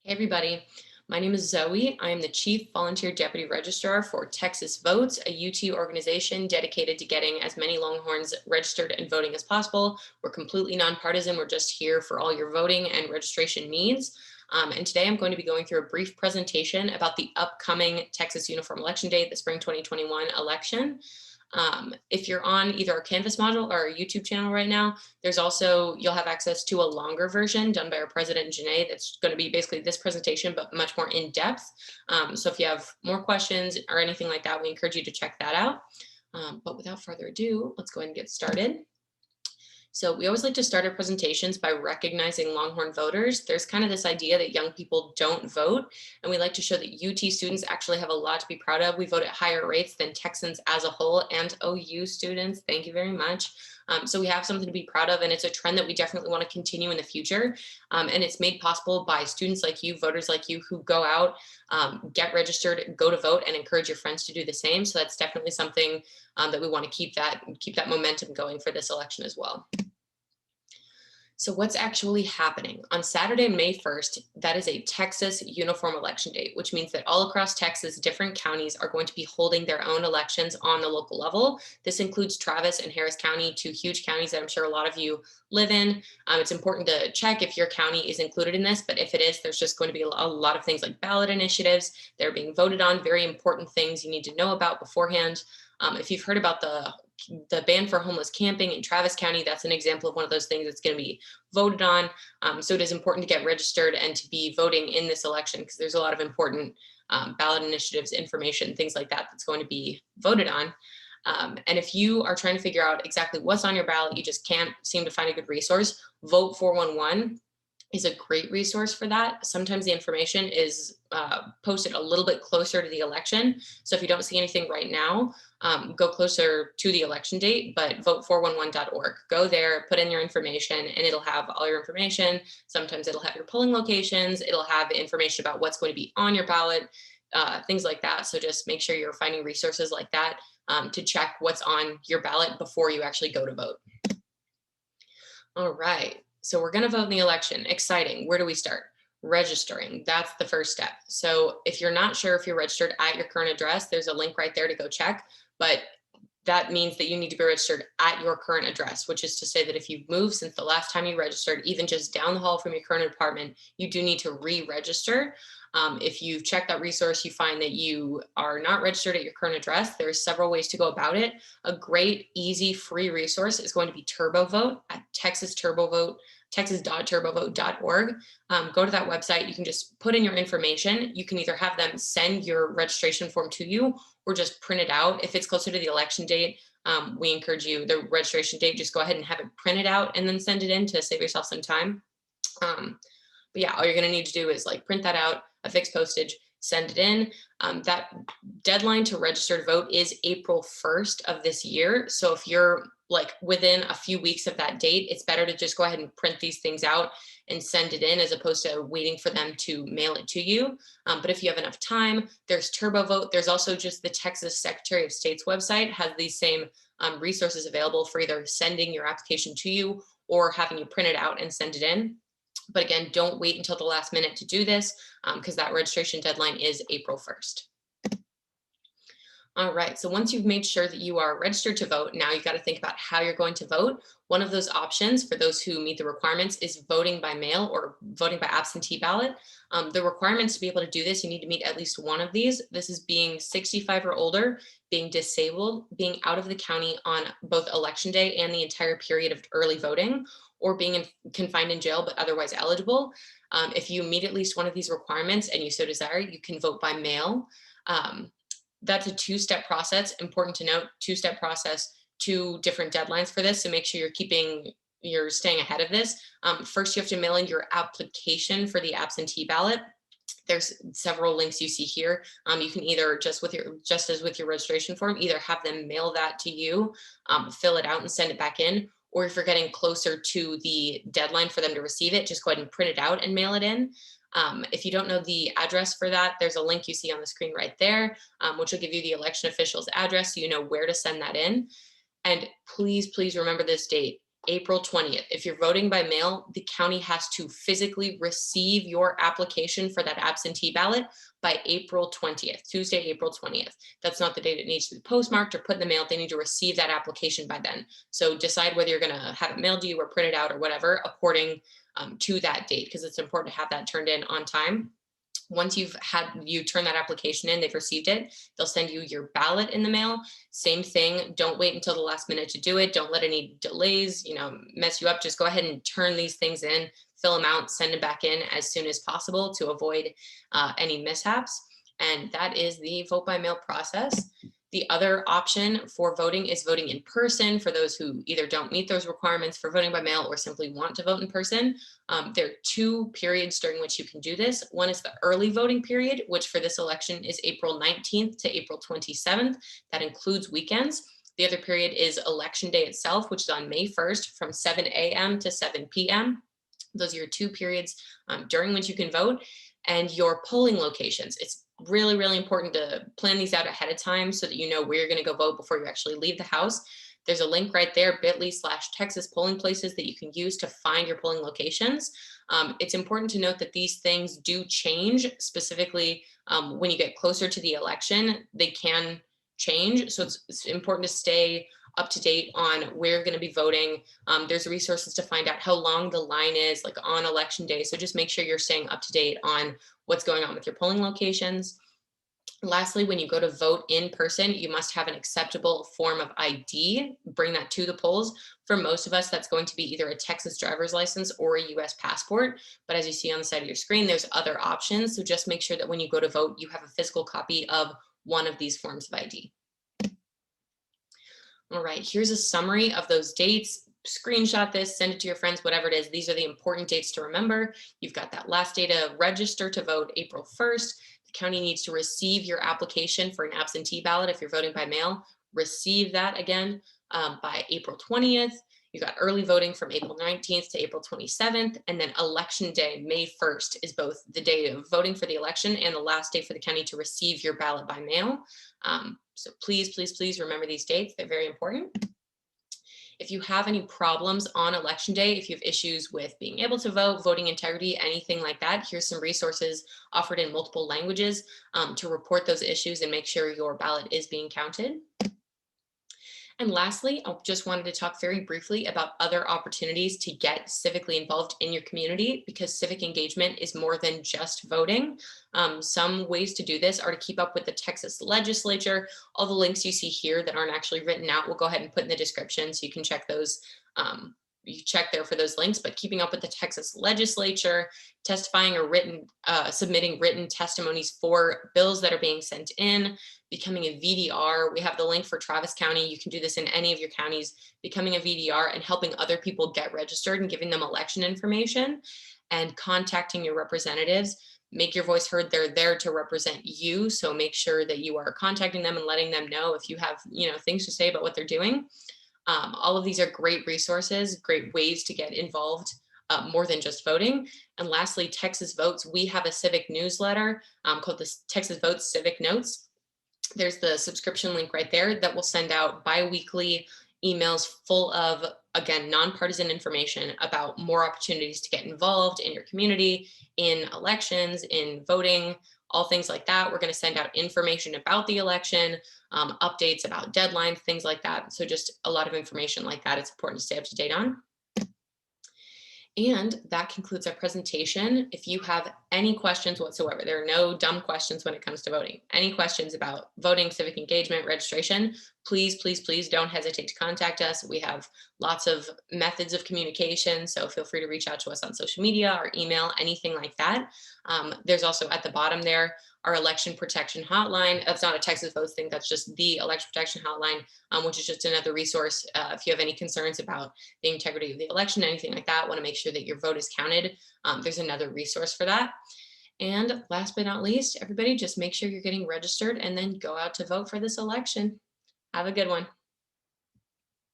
Hey everybody, my name is Zoe. I am the Chief Volunteer Deputy Registrar for Texas Votes, a UT organization dedicated to getting as many Longhorns registered and voting as possible. We're completely nonpartisan. We're just here for all your voting and registration needs. And today I'm going to be going through a brief presentation about the upcoming Texas Uniform Election Day, the spring 2021 election. If you're on either our Canvas module or our YouTube channel right now, there's also, you'll have access to a longer version done by our president, Janae, that's going to be basically this presentation, but much more in depth. So if you have more questions or anything like that, we encourage you to check that out. But without further ado, let's go ahead and get started. So we always like to start our presentations by recognizing Longhorn voters. There's kind of this idea that young people don't vote, and we like to show that UT students actually have a lot to be proud of. We vote at higher rates than Texans as a whole, and OU students, thank you very much. So we have something to be proud of, and it's a trend that we definitely want to continue in the future. And it's made possible by students like you, voters like you, who go out, get registered, go to vote, and encourage your friends to do the same. So that's definitely something that we want to keep that momentum going for this election as well. So what's actually happening? On Saturday, May 1st, that is a Texas uniform election date, which means that all across Texas, different counties are going to be holding their own elections on the local level. This includes Travis and Harris County, two huge counties that I'm sure a lot of you live in. It's important to check if your county is included in this, but if it is, there's just going to be a lot of things like ballot initiatives that are being voted on, very important things you need to know about beforehand. If you've heard about the ban for homeless camping in Travis County, that's an example of one of those things that's going to be voted on. So it is important to get registered and to be voting in this election because there's a lot of important ballot initiatives, information, things like that that's going to be voted on. And if you are trying to figure out exactly what's on your ballot, you just can't seem to find a good resource, Vote 411 is a great resource for that. Sometimes the information is posted a little bit closer to the election. So if you don't see anything right now, go closer to the election date, but vote411.org. Go there, put in your information, and it'll have all your information. Sometimes it'll have your polling locations. It'll have information about what's going to be on your ballot, things like that. So just make sure you're finding resources like that to check what's on your ballot before you actually go to vote. All right. So we're going to vote in the election. Exciting. Where do we start? Registering. That's the first step. So if you're not sure if you're registered at your current address, there's a link right there to go check. But that means that you need to be registered at your current address, which is to say that if you've moved since the last time you registered, even just down the hall from your current apartment, you do need to re-register. If you've checked that resource, you find that you are not registered at your current address. There's several ways to go about it. A great, easy, free resource is going to be TurboVote at texas.turbovote.org. Go to that website. You can just put in your information. You can either have them send your registration form to you or just print it out. If it's closer to the election date, we encourage you, the registration date, just go ahead and have it printed out and then send it in to save yourself some time. But yeah, all you're going to need to do is like print that out, a fixed postage, send it in. That deadline to register to vote is April 1st of this year. So if you're like within a few weeks of that date, it's better to just go ahead and print these things out and send it in as opposed to waiting for them to mail it to you. But if you have enough time, there's TurboVote. There's also just the Texas Secretary of State's website has these same resources available for either sending your application to you or having you print it out and send it in. But again, don't wait until the last minute to do this because that registration deadline is April 1st. All right, so once you've made sure that you are registered to vote, now you've got to think about how you're going to vote. One of those options for those who meet the requirements is voting by mail or voting by absentee ballot. The requirements to be able to do this, you need to meet at least one of these. This is being 65 or older, being disabled, being out of the county on both election day and the entire period of early voting, or being confined in jail but otherwise eligible. If you meet at least one of these requirements and you so desire, you can vote by mail. That's a two-step process. Important to note, two-step process, two different deadlines for this. So make sure you're staying ahead of this. First, you have to mail in your application for the absentee ballot. There's several links you see here. You can either just as with your registration form, either have them mail that to you, fill it out and send it back in. Or if you're getting closer to the deadline for them to receive it, just go ahead and print it out and mail it in. If you don't know the address for that, there's a link you see on the screen right there, which will give you the election official's address so you know where to send that in. And please, please remember this date. April 20th. If you're voting by mail, the county has to physically receive your application for that absentee ballot by April 20th, Tuesday, April 20th. That's not the date it needs to be postmarked or put in the mail. They need to receive that application by then. So decide whether you're going to have it mailed to you or print it out or whatever according to that date, because it's important to have that turned in on time. Once you turn that application in, they've received it, they'll send you your ballot in the mail. Same thing, don't wait until the last minute to do it. Don't let any delays, mess you up. Just go ahead and turn these things in, fill them out, send them back in as soon as possible to avoid any mishaps. And that is the vote by mail process. The other option for voting is voting in person for those who either don't meet those requirements for voting by mail or simply want to vote in person. There are two periods during which you can do this. One is the early voting period, which for this election is April 19th to April 27th. That includes weekends. The other period is election day itself, which is on May 1st from 7 a.m. to 7 p.m. Those are your two periods during which you can vote. And your polling locations. It's really, really important to plan these out ahead of time so that you know where you're going to go vote before you actually leave the house. There's a link right there, bit.ly/Texas polling places, that you can use to find your polling locations. It's important to note that these things do change, specifically when you get closer to the election, they can change. So it's important to stay up to date on where you're going to be voting. There's resources to find out how long the line is, like on election day. So just make sure you're staying up to date on what's going on with your polling locations. Lastly, when you go to vote in person, you must have an acceptable form of ID. Bring that to the polls. For most of us, that's going to be either a Texas driver's license or a US passport. But as you see on the side of your screen, there's other options. So just make sure that when you go to vote, you have a physical copy of one of these forms of ID. All right, here's a summary of those dates. Screenshot this, send it to your friends, whatever it is. These are the important dates to remember. You've got that last day to register to vote, April 1st. The county needs to receive your application for an absentee ballot if you're voting by mail. Receive that again by April 20th. You've got early voting from April 19th to April 27th. And then election day, May 1st, is both the day of voting for the election and the last day for the county to receive your ballot by mail. So please, please, please remember these dates. They're very important. If you have any problems on election day, if you have issues with being able to vote, voting integrity, anything like that, here's some resources offered in multiple languages to report those issues and make sure your ballot is being counted. And lastly, I just wanted to talk very briefly about other opportunities to get civically involved in your community, because civic engagement is more than just voting. Some ways to do this are to keep up with the Texas legislature. All the links you see here that aren't actually written out, we'll go ahead and put in the description so you can check those. You check there for those links, but keeping up with the Texas legislature, testifying or submitting written testimonies for bills that are being sent in, becoming a VDR. We have the link for Travis County. You can do this in any of your counties, becoming a VDR and helping other people get registered and giving them election information, and contacting your representatives. Make your voice heard. They're there to represent you. So make sure that you are contacting them and letting them know if you have, things to say about what they're doing. All of these are great resources, great ways to get involved, more than just voting. And lastly, Texas Votes. We have a civic newsletter called the Texas Votes Civic Notes. There's the subscription link right there that will send out bi-weekly emails full of, again, nonpartisan information about more opportunities to get involved in your community, in elections, in voting, all things like that. We're going to send out information about the election, updates about deadlines, things like that. So just a lot of information like that. It's important to stay up to date on. And that concludes our presentation. If you have any questions whatsoever, there are no dumb questions when it comes to voting. Any questions about voting, civic engagement, registration, please, please, please don't hesitate to contact us. We have lots of methods of communication, so feel free to reach out to us on social media or email, anything like that. There's also at the bottom there our election protection hotline. That's not a Texas Votes thing, that's just the election protection hotline, which is just another resource. If you have any concerns about the integrity of the election, anything like that, want to make sure that your vote is counted, there's another resource for that. And last but not least, everybody just make sure you're getting registered and then go out to vote for this election. Have a good one.